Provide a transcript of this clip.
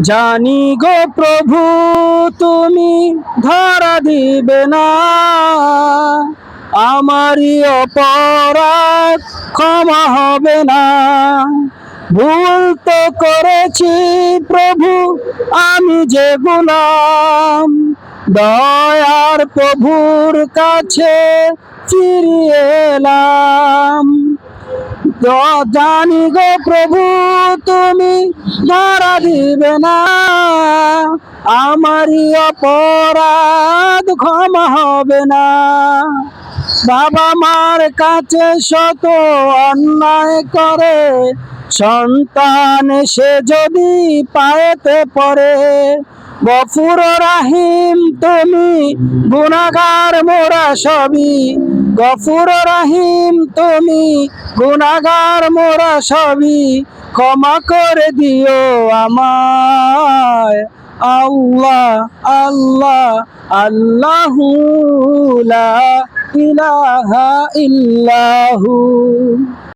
জানি গো প্রভু তুমি ধরা দিবে না, আমারই অপরাধ ক্ষমা হবে না। ভুল তো করেছি প্রভু, আমি যে গোলাম, দয়ার প্রভুর কাছে ফিরে এলাম। জানি গো প্রভু তুমি ধরা দিবে না, আমারই অপরাধ ক্ষমা হবে না। বাবা মার কাছে শত অন্যায় করে সন্তান সে যদি পায়েতে পড়ে, গফুর রাহিম তুমি গুনাহগার মোরা সবই, গফুর রাহিম তুমি গুনাহগার মোরা সবই, ক্ষমা করে দিও আমায়। আল্লাহ আল্লাহ আল্লাহু লা ইলাহা ইল্লাহু।